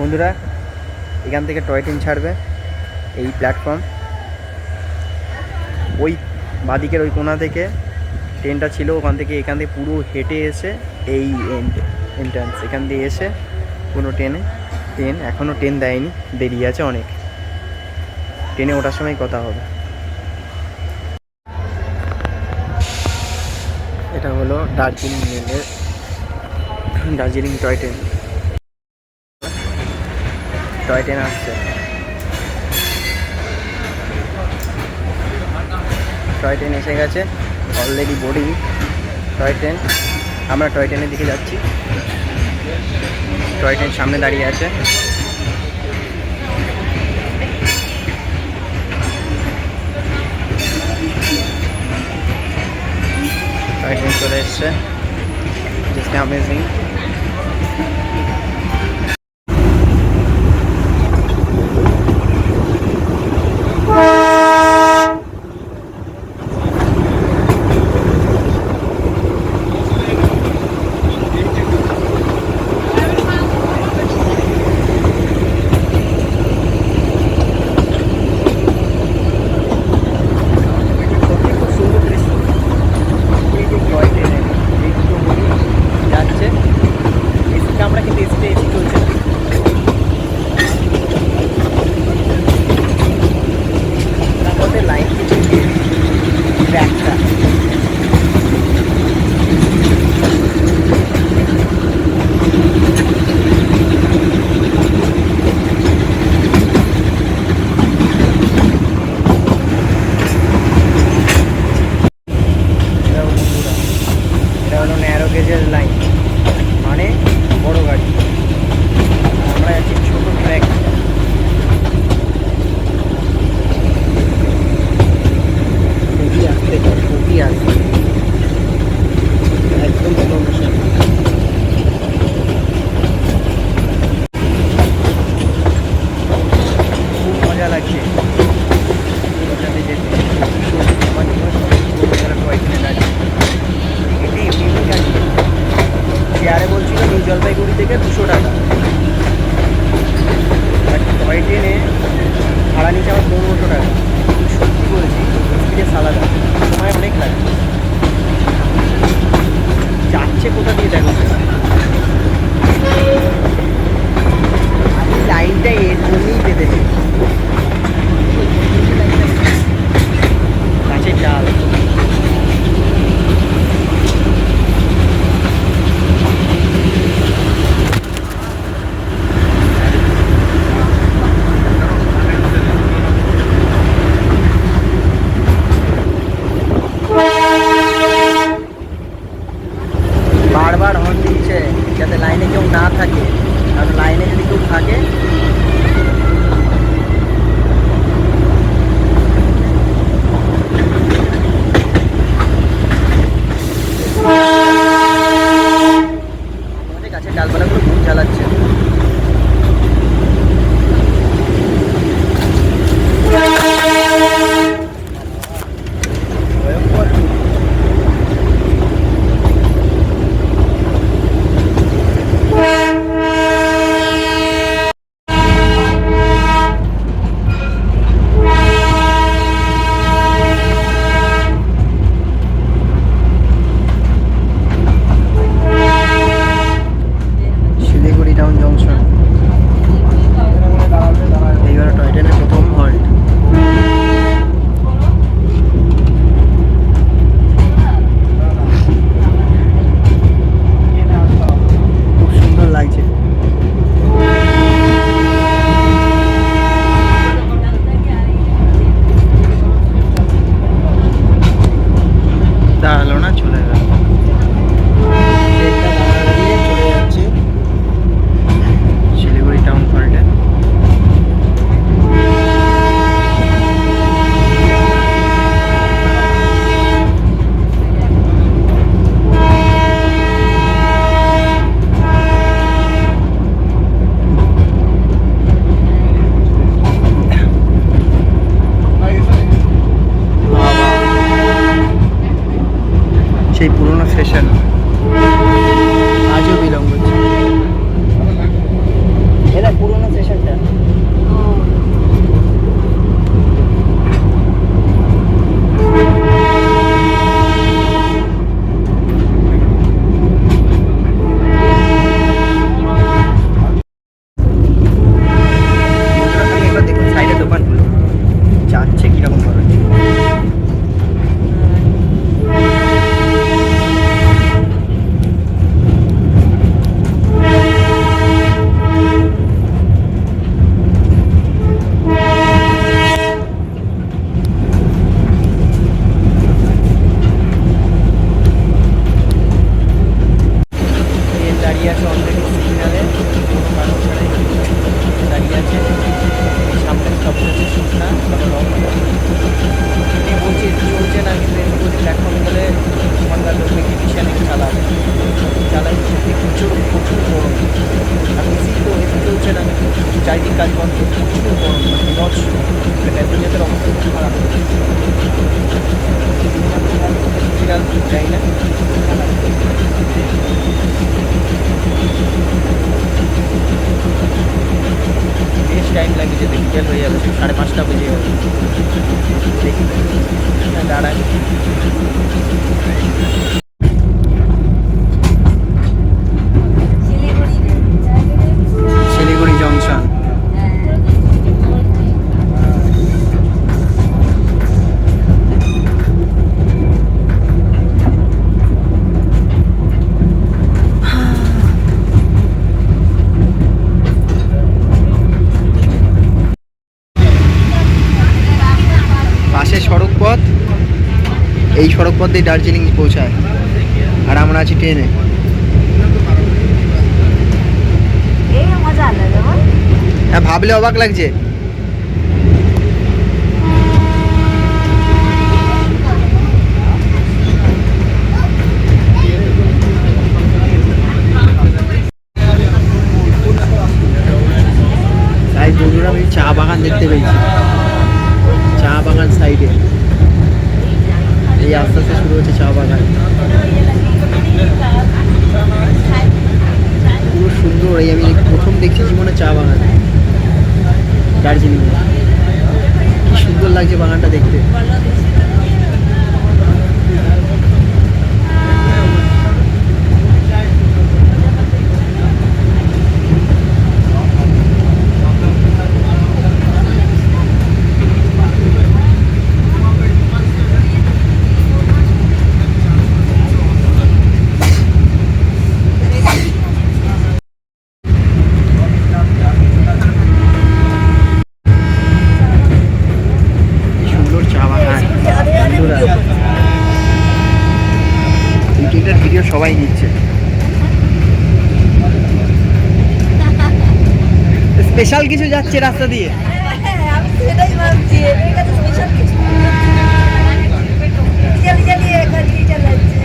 বন্ধুরা, এখান থেকে টয় ট্রেন ছাড়বে। এই প্ল্যাটফর্ম ওই বাদিকের ওই কোণা থেকে ট্রেনটা ছিল, ওখান থেকে এখান থেকে পুরো হেঁটে এসে এই এন্ট্রান্স, এখান দিয়ে এসে কোনো ট্রেন এখনও ট্রেন দেয়নি, দেরি আছে অনেক। ট্রেনে ওঠার সময় কথা হবে। এটা হলো দার্জিলিং মেলের Darjeeling toy train. Toy train আসছে, টয় ট্রেন এসে গেছে অলরেডি বোর্ডিং টয় ট্রেন। আমরা টয় ট্রেনের দিকে যাচ্ছি। টয় ট্রেন সামনে দাঁড়িয়ে আছে। টয় ট্রেন চলে এসছে, জাস্ট অ্যামেজিং। লাইন মানে বড় গাড়ি, আমরা যাচ্ছি ছোট ট্র্যাক। খুবই আসতে খুবই আসতে একদম প্রমোশন। খুব মজা লাগছে ওখানে যেতে। আমার চেয়ারে বলছিল নিউ জলপাইগুড়ি থেকে 200 টাকা, বাট টয় ট্রেনে ভাড়া নিচ্ছে আমার 1500 টাকা। সত্যি বলছি, এক্সপিরিয়েন্স আলাদা, সময় অনেক লাগে। যাচ্ছে কোথা দিয়ে দেখো, আমি লাইনটা এর জন্যই পেতেছি, গাছের ডাল। বারবার হর্ন দিচ্ছে যাতে লাইনে কেউ না থাকে, কারণ লাইনে যদি কেউ থাকে আমাদের গাছের ডালপালাগুলো খুব জ্বালাচ্ছে। দাঁড়ালো না, চলে গেল। চলে যাচ্ছে শিলিগুড়ি টাউন হল্টে। সেই পুরনো স্টেশন আজও বিলম্ব হচ্ছে। এটা পুরনো বিকাল যাই না, বেশ টাইম লাগে যেতে, বিকেল হয়ে যাবে, 5:30 বেজে যাবে। দেখি দাঁড়ায়। শিলিগুড়ি জংশন। পাশে সড়ক পথ, এই সড়ক পথ দিয়ে দার্জিলিং পৌঁছায়, আর আমরা আছি ট্রেনে। হ্যাঁ, ভাবলে অবাক লাগছে। তাই বন্ধুরা আমি চা বাগান দেখতে পেয়েছি, চা বাগান সাইডে এই আস্তে আস্তে শুরু হচ্ছে চা বাগান। পুরো সুন্দর, এই আমি প্রথম দেখছি জীবনে চা বাগান দার্জিলিংয়ে। কি সুন্দর লাগছে বাগানটা দেখতে। এটার ভিডিও সবাই নিচ্ছে, স্পেশাল কিছু যাচ্ছে রাস্তা দিয়ে। আমি সেটাই ভাবছি, এর কাছে স্পেশাল কিছু জানি জানি এখানে চালাচ্ছে।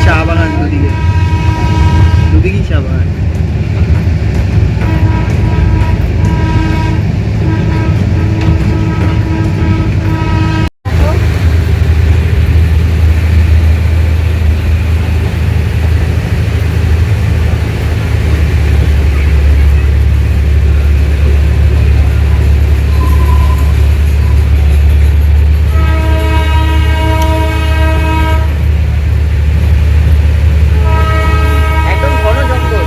চা বাগান দুদিকে, দুদিকেই চা বাগান। একদম ঘন জঙ্গল।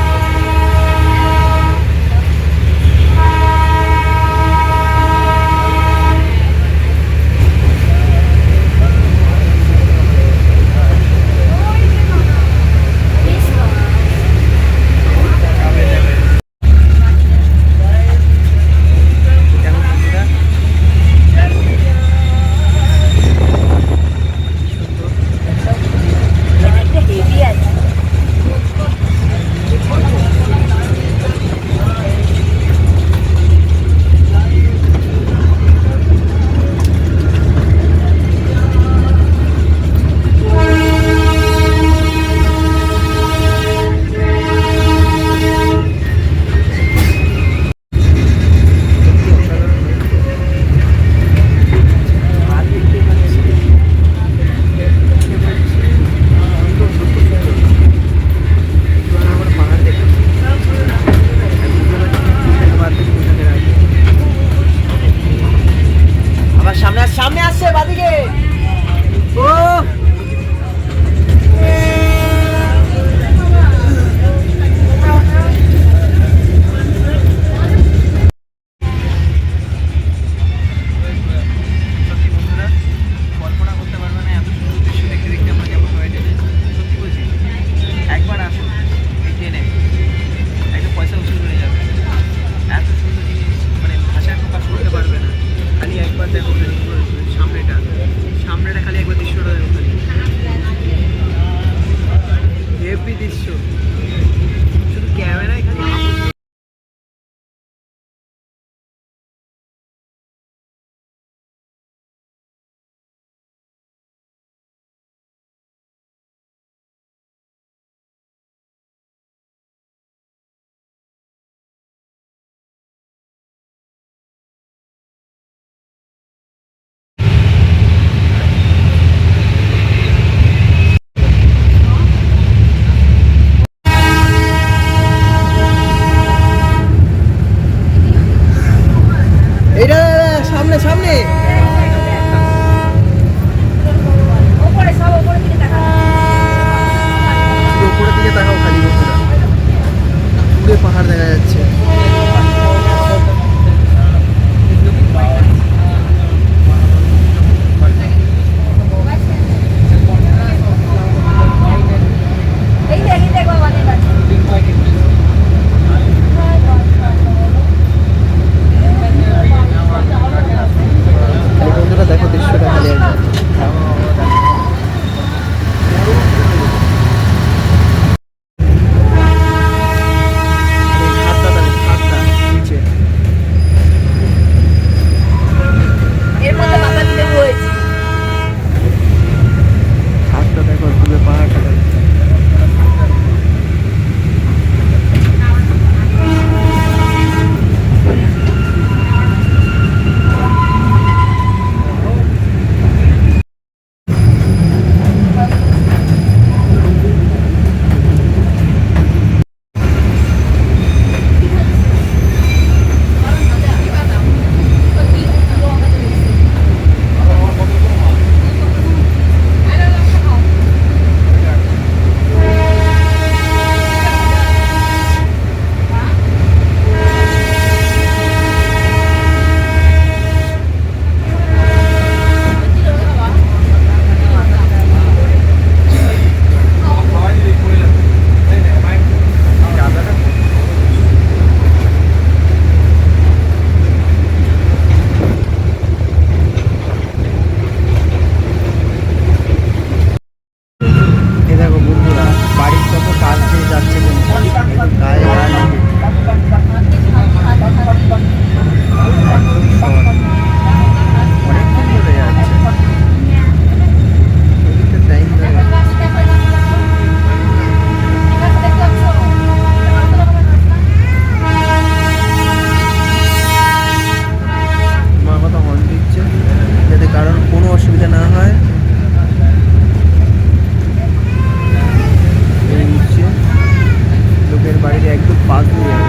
বাড়ির একদম পাশ দিয়ে যাবে।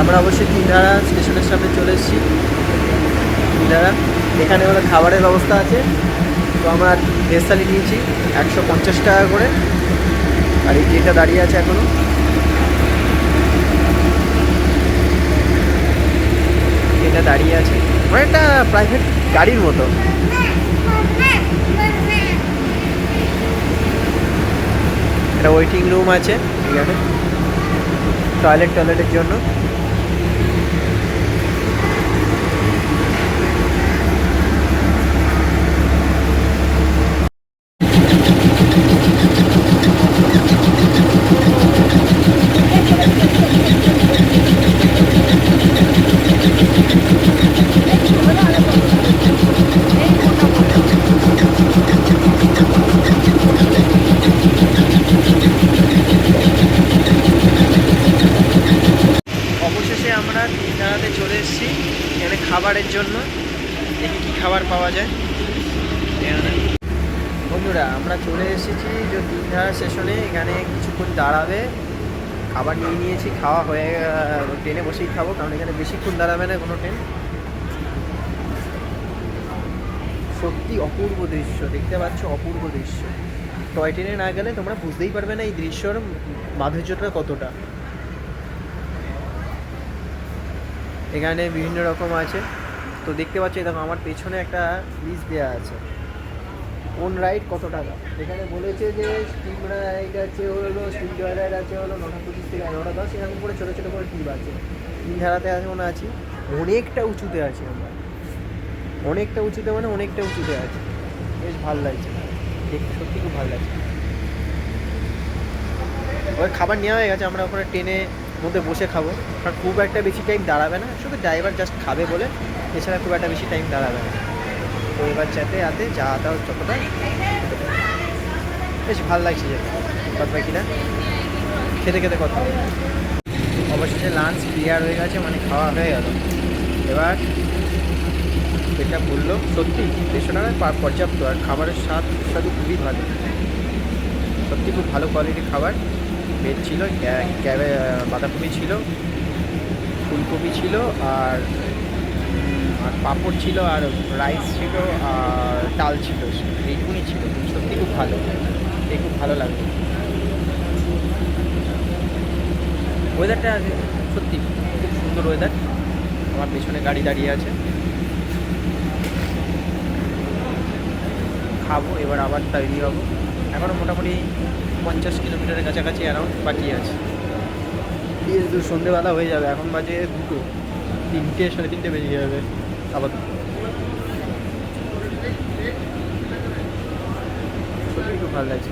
আমরা অবশ্যই তিনধারা স্টেশনের সামনে চলে এসেছি। তিনধারা এখানে হলো খাবারের ব্যবস্থা আছে। তো আমরা ভেজ থালি নিয়েছি 150 টাকা করে। আর এই ট্রেনটা দাঁড়িয়ে আছে এখনও। ট্রেনটা দাঁড়িয়ে আছে অনেকটা প্রাইভেট গাড়ির মতো। একটা ওয়েটিং রুম আছে এখানে, টয়লেটের জন্য। অবশেষে আমরা তিনধারাতে চলে এসেছি এখানে খাবারের জন্য। দেখি কী খাবার পাওয়া যায়। বন্ধুরা আমরা চলে এসেছি যে তিনধারা স্টেশনে। এখানে কিছুক্ষণ দাঁড়াবে, খাবার নিয়ে নিয়েছি, খাওয়া হয়ে ট্রেনে বসেই খাবো, কারণ এখানে বেশিক্ষণ দাঁড়াবে না কোনো ট্রেন। সত্যি অপূর্ব দৃশ্য, দেখতে পাচ্ছ অপূর্ব দৃশ্য। টয় ট্রেনে না গেলে তোমরা বুঝতেই পারবে না এই দৃশ্যর মাধুর্যটা কতটা। এখানে বিভিন্ন রকম আছে। তো দেখতে পাচ্ছি দেখো আমার পেছনে একটা লিস্ট দেওয়া আছে কোন রাইড কত টাকা। এখানে বলেছে যে স্টিম রাইড আছে হলো, স্টিম জয় রাইড আছে হলো 9:25 থেকে 11:10, এরকম করে ছোটো ছোটো করে টিপ আছে। তিনধারাতে এখন আছি, অনেকটা উঁচুতে আছি আমরা। অনেকটা উঁচুতে মানে অনেকটা উঁচুতে আছে। বেশ ভালো লাগছে দেখতে, সত্যি খুব ভালো লাগছে। ওই খাবার নেওয়া হয়ে গেছে, আমরা ওখানে ট্রেনে মধ্যে বসে খাবো, কারণ খুব একটা বেশি টাইম দাঁড়াবে না, শুধু ড্রাইভার জাস্ট খাবে বলে, এছাড়া খুব একটা বেশি টাইম দাঁড়াবে না। তো এবার যেতে যাতে যা দাও যতটা, বেশ ভালো লাগছে যেতে। কথা কিনা খেতে খেতে কথা। অবশেষে লাঞ্চ ক্লিয়ার হয়ে গেছে, মানে খাওয়া হয়ে গেল। এবার এটা বললো সত্যি 150 টাকায় পর্যাপ্ত। আর খাবারের স্বাদও খুবই ভালো, সত্যি খুব ভালো কোয়ালিটির খাবার। ভেজ ছিল, বাঁধাকপি ছিল, ফুলকপি ছিল, আর পাঁপড় ছিল, আর রাইস ছিল, আর ডাল ছিল, এইটুকুনি ছিল। সত্যি খুব ভালো, খুব ভালো লাগলো। ওয়েদারটা সত্যি খুব সুন্দর ওয়েদার। আমার পেছনে গাড়ি দাঁড়িয়ে আছে, খাবো এবার আবার তৈরি হবো। এখনও মোটামুটি 50 কিলোমিটারের কাছাকাছি অ্যারাউন্ড বাকি আছে। সন্ধেবেলা হয়ে যাবে, এখন বাজে 2, 3টে 3:30 বেজে যাবে আবার। খুব ভালো লাগছে।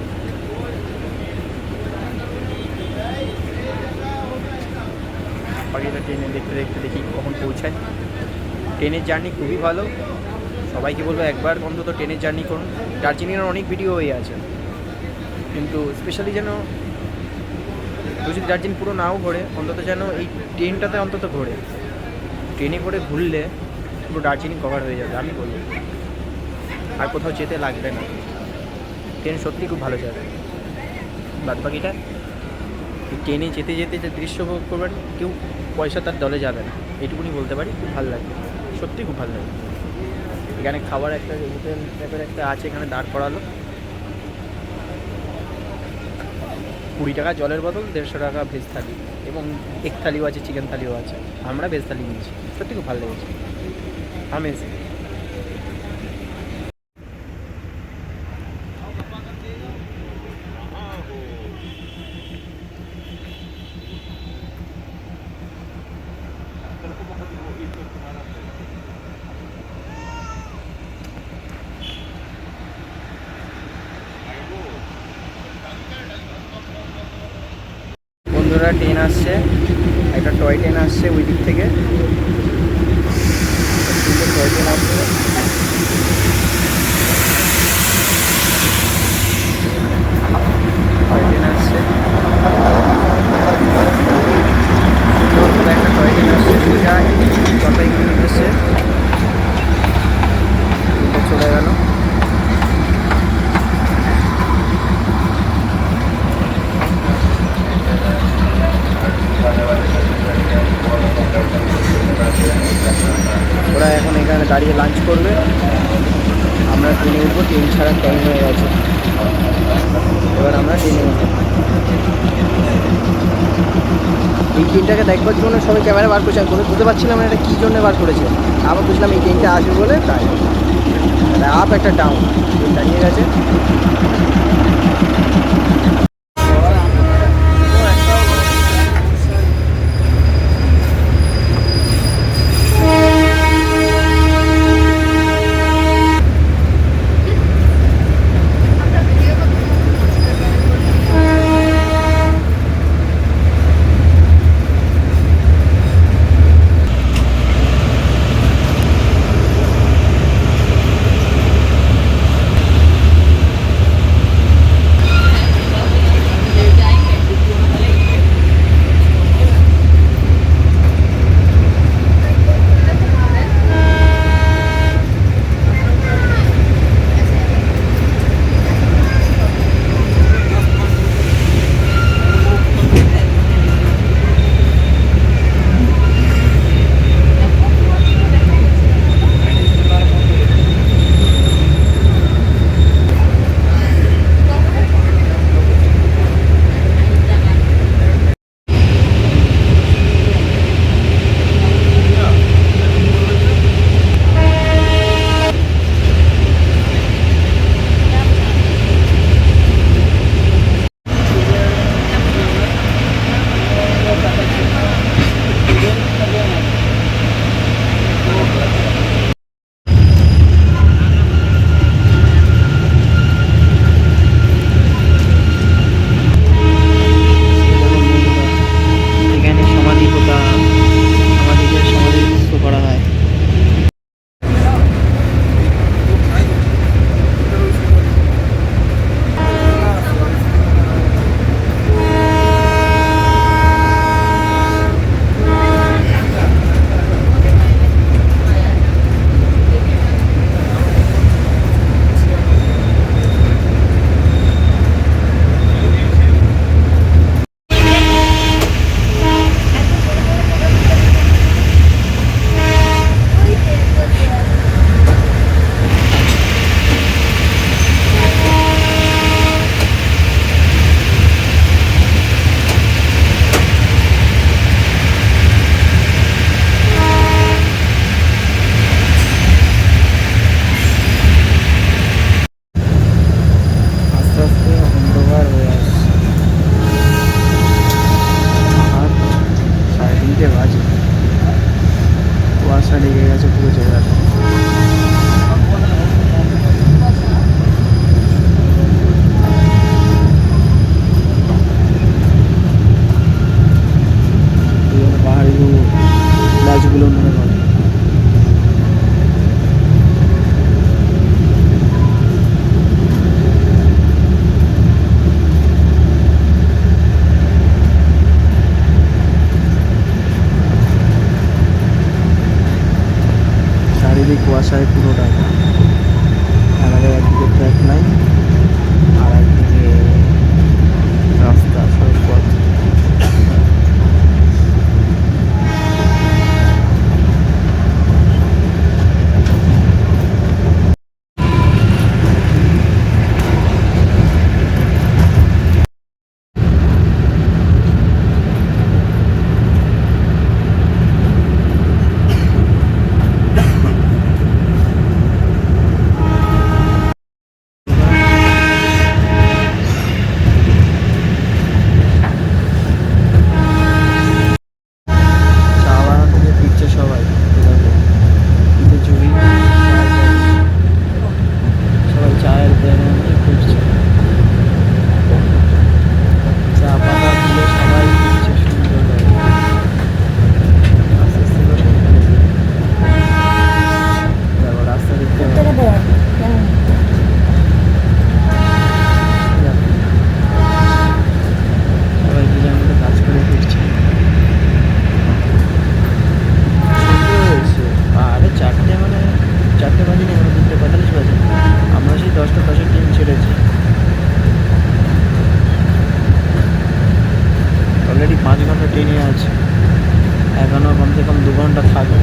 বাকিটা ট্রেনে দেখতে দেখতে দেখি কখন পৌঁছায়। ট্রেনের জার্নি খুবই ভালো, সবাইকে বলবো একবার অন্তত ট্রেনের জার্নি করুন। দার্জিলিংয়ের অনেক ভিডিও হয়ে আছে, কিন্তু স্পেশালি যেন যদি দার্জিলিং পুরো নাও ঘোরে, অন্তত যেন এই ট্রেনটাতে অন্তত ঘোরে। ট্রেনে করে ঘুরলে পুরো দার্জিলিং কভার হয়ে যাবে আমি বলবো, আর কোথাও যেতে লাগবে না। ট্রেন সত্যি খুব ভালো যাবে। বাদ বাকিটা এই ট্রেনে যেতে যেতে যে দৃশ্য উপভোগ করবেন, কেউ পয়সা তার দলে যাবে না, এটুকুনি বলতে পারি। খুব ভালো লাগবে, সত্যি খুব ভালো লাগে। এখানে খাবার একটা হোটেল টাইপের একটা আছে, এখানে দাঁড় করালো। 20 টাকা জলের বোতল, 150 টাকা ভেজ থালি, এবং এগ থালিও আছে, চিকেন থালিও আছে। আমরা ভেজ থালি নিয়েছি, সত্যি খুব ভালো লেগেছে, আমেজিং। বন্ধুরা ট্রেন আসছে, একটা টয় ট্রেন আসছে ওই দিক থেকে, টয় ট্রেন আসছে। টয় ট্রেন আসছে, একটা টয় ট্রেন আসছে, সোজা জলপাইগুড়ি এসছে, চলে গেল। ওরা এখন এখানে দাঁড়িয়ে লাঞ্চ করবে, আমরা ট্রেনে উঠবো। ট্রেন ছাড়ার টাইম হয়ে গেছে, এবার আমরা ট্রেনে উঠবো। এই ট্রেনটাকে দেখবার জন্য সবাই ক্যামেরা বার করছে, আমি বুঝতে পারছিলাম না এটা কী জন্য বার করেছে। আবার বুঝলাম এই ট্রেনটা আসবে বলে, তাই আপ একটা ডাউন দাঁড়িয়ে গেছে। ট্রেন ছেড়েছে। অলরেডি 5 ঘন্টা ট্রেনে আছে, এখনও কমসে কম 2 ঘন্টা থাকবে,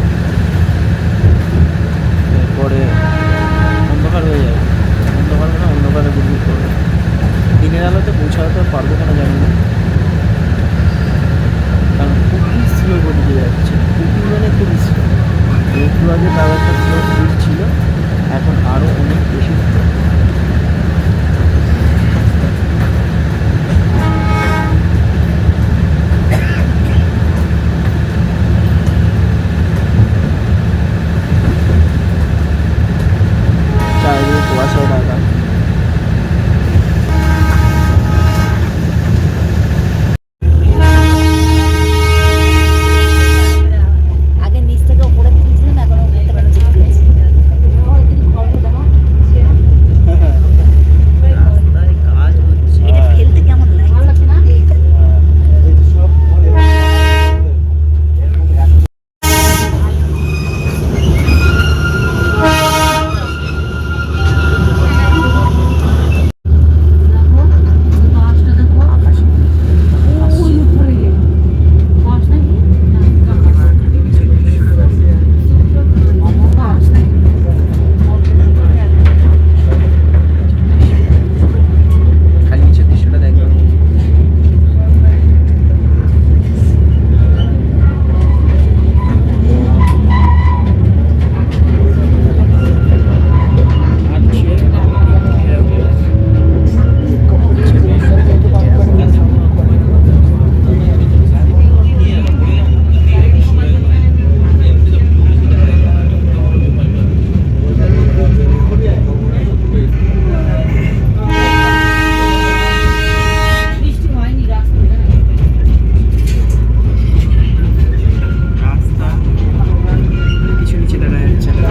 এরপরে অন্ধকার হয়ে যাবে। অন্ধকার মানে অন্ধকারে গুড়গুড় করবে। দিনের আলোতে পৌঁছাতে পারবো কেন জানি না, কারণ খুবই স্লো গতিতে যাচ্ছে, খুবই মানে খুবই স্লো। একটু আগে তার একটা স্লো স্পিড ছিল, এখন আরও অনেক বেশি স্লো। চারিদিকে কুয়াশায় ঢাকা। আগে নিচ থেকে উপরে তুলছিলাম, এখন উপর থেকে নিচে তুলছি। রাস্তায় কাজ হচ্ছে। এটা ফেলতে কেমন লাগছে না? খালি নিচের দৃশ্যটা দেখলাম। রাস্তা কিছু নিচে দেখা যাচ্ছে না।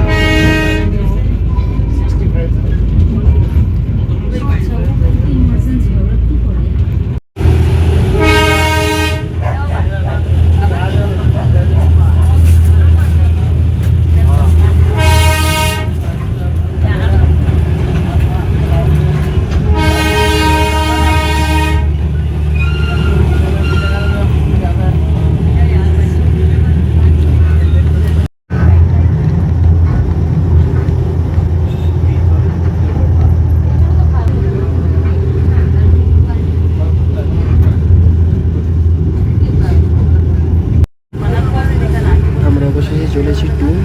আমরা অবশেষে চলেছি টুম।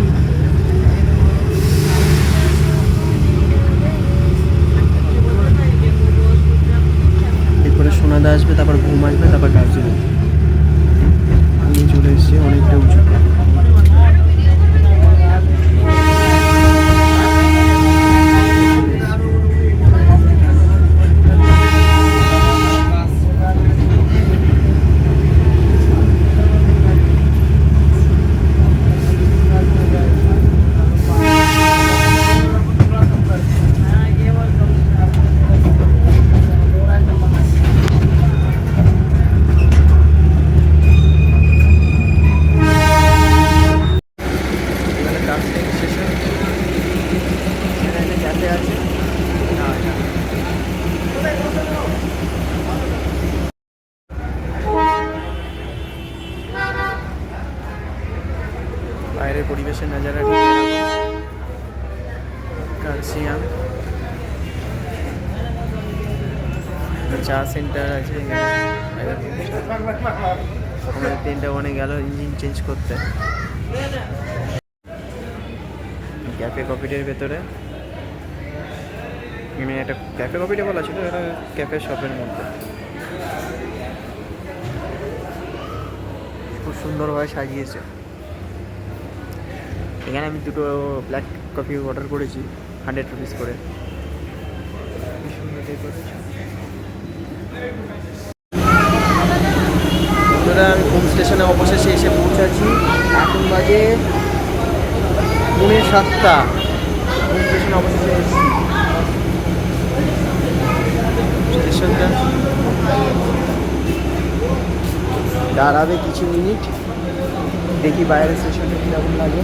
এরপরে সোনাদা আসবে, তারপর ঘুম আসবে, তারপর দার্জিলিং। নিয়ে চলে এসেছি অনেকটা উঁচু। এখানে দার্জিলিং স্টেশন, এখানে ক্যাফে আছে। বাইরের পরিবেশের নজারা ঠিক এরকম। কালসিয়াম চা সেন্টার আছে এখানে। আমাদের ট্রেনটা ওখানে গেল ইঞ্জিন চেঞ্জ করতে। ক্যাফে কফিটের ভেতরে এখানে একটা ক্যাফে কফিটে বলা ছিল, এটা ক্যাফে শপের মধ্যে। খুব সুন্দরভাবে সাজিয়েছে। এখানে আমি 2টো ব্ল্যাক কফি অর্ডার করেছি 100 রুপিস করে। কি সুন্দর ডেকোরেশন। বন্ধুরা, আমি ঘুম স্টেশনে অবশেষে এসে পৌঁছাচ্ছি। এখন বাজে 7:30। ঘুম স্টেশনে অবশেষে এসেছি। স্টেশনটা দাঁড়াবে কিছু মিনিট, দেখি বাইরের স্টেশনটা কীরকম লাগে।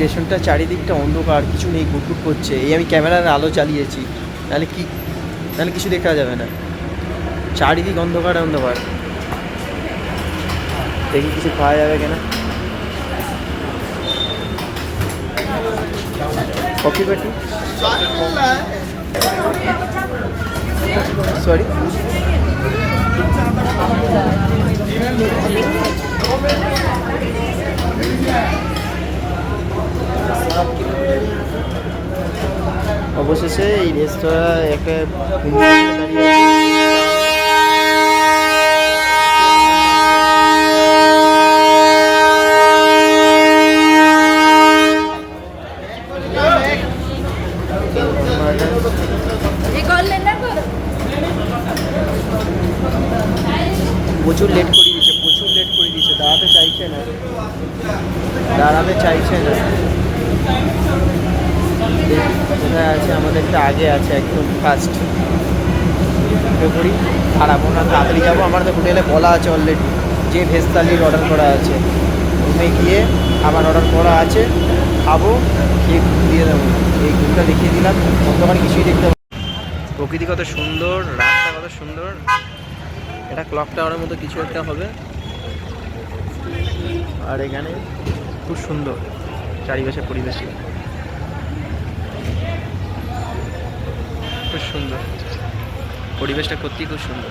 স্টেশনটা চারিদিকটা অন্ধকার, কিছু নেই, ঘুরঘুর করছে। এই আমি ক্যামেরার আলো চালিয়েছি, নাহলে কিছু দেখা যাবে না। চারিদিক অন্ধকার অন্ধকার। দেখি কিছু পাওয়া যাবে কিনা। কফি পার্টি, সরি, অবশেষে এই রেস্তোরাঁ একটা দাঁড়িয়ে প্রচুর লেট করে দিয়েছে, দাঁড়াতে চাইছে না। কোথায় আছে আমাদেরটা, আগে আছে একদম ফার্স্ট। করি খারাপ না, তাড়াতাড়ি যাবো। আমাদের হোটেলে বলা আছে অলরেডি যে ভেজ থালির অর্ডার করা আছে, রুমে গিয়ে আবার অর্ডার করা আছে, খাবো, খেয়ে দিয়ে দেবো। এই ঘুমটা দেখিয়ে দিলাম, অন্ধকার কিছুই দেখতে পাবো। প্রকৃতি কত সুন্দর, রাস্তা কত সুন্দর। এটা ক্লক টাওয়ারের মতো কিছু একটা হবে। আর এখানে খুব সুন্দর চারিপাশের পরিবেশে, খুব সুন্দর পরিবেশটা, সত্যিই খুব সুন্দর।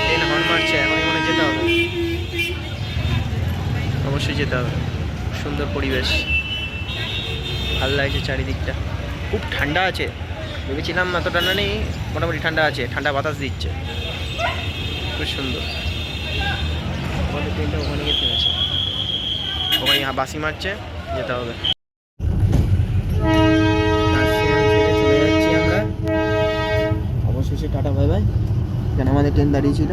ট্রেন হর্ন মারছে, এখনই মনে যেতে হবে, অবশ্যই যেতে হবে। সুন্দর পরিবেশ, ভালো লাগছে চারিদিকটা। খুব ঠান্ডা আছে, ভেবেছিলাম এত ঠান্ডা নেই, মোটামুটি ঠান্ডা আছে, ঠান্ডা বাতাস দিচ্ছে, খুব সুন্দর। আমাদের ট্রেনটা ওখানে গিয়ে থেমেছে, ওখানে বাসি মারছে, যেতে হবে। চলে যাচ্ছি আমরা অবশেষে, টাটা বাই বাই। এখানে আমাদের ট্রেন দাঁড়িয়েছিল।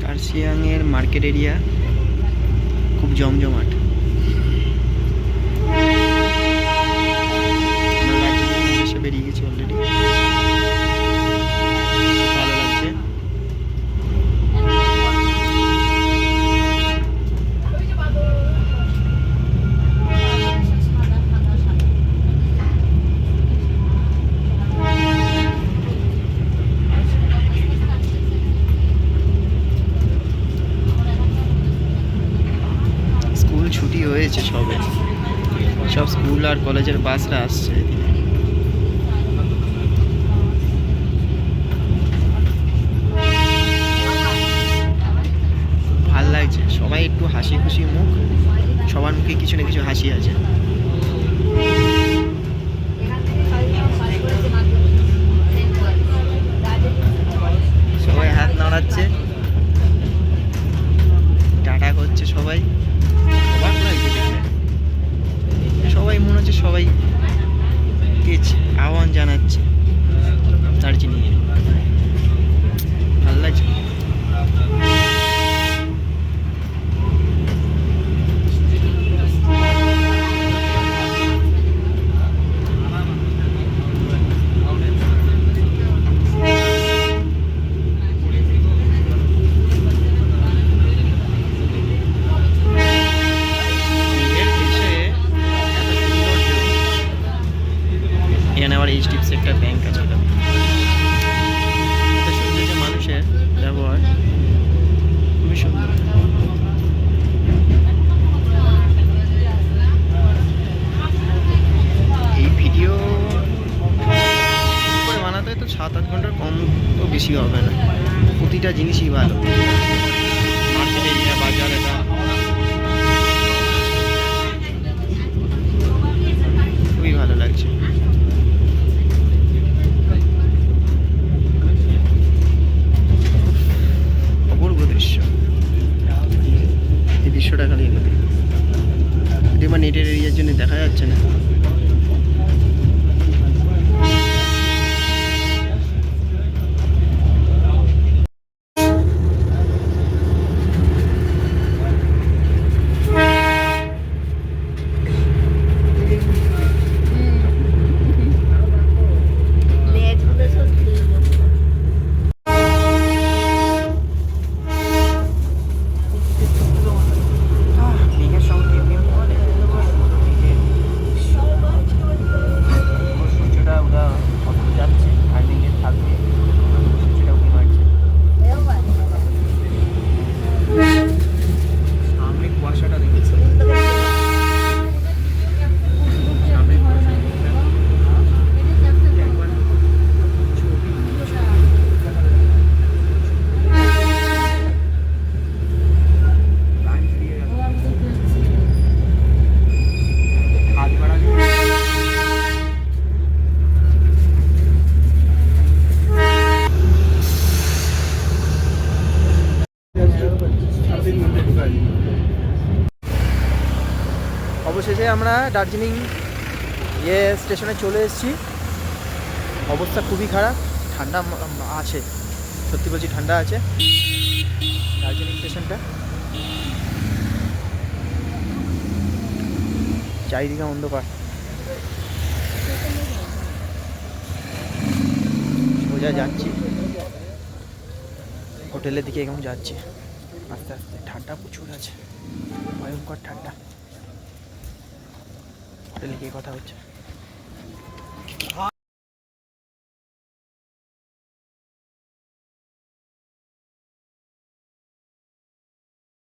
কার্শিয়াংয়ের মার্কেট এরিয়া খুব জমজমাট। বেরিয়ে গেছি অলরেডি, ভালো লাগছে। স্কুল ছুটি হয়েছে সবে, সব স্কুল আর কলেজের বাসরা আসছে। ভাল লাগছে, সবাই একটু হাসি খুশি মুখ, সবার মুখে কিছু না কিছু হাসি আছে। সবাই হাত নাড়াচ্ছে, টাটা করছে সবাই, অবাক লাগছে দেখলে। সবাই মনে হচ্ছে সবাই আহ্বান জানাচ্ছে দার্জিলিংয়ে, ভালো লাগছে। এখানে আবার এইচডিএফসি একটা ব্যাংক আছে, এত সুন্দর যে মানুষের ব্যবহার, খুবই সুন্দর। এই ভিডিও করে বানাতে তো 7-8 ঘন্টার কম তো বেশি হবে না, প্রতিটা জিনিসই ভালো। মার্কেট এরিয়া, বাজার, এটা খুবই ভালো লাগছে। অপূর্ব দৃশ্য, এই দৃশ্যটা খালি এবার নেটের এরিয়ার জন্য দেখা যাচ্ছে না। অবশেষে আমরা দার্জিলিং স্টেশনে চলে এসেছি। অবস্থা খুবই খারাপ, ঠান্ডা আছে, সত্যি বলছি ঠান্ডা আছে দার্জিলিং স্টেশনটা। চারিদিকে অন্ধকার, সোজা যাচ্ছি হোটেলের দিকে, এখন যাচ্ছি আস্তে আস্তে। ঠান্ডা প্রচুর আছে, ভয়ঙ্কর ঠান্ডা। হোটেলে গিয়ে কথা হচ্ছে।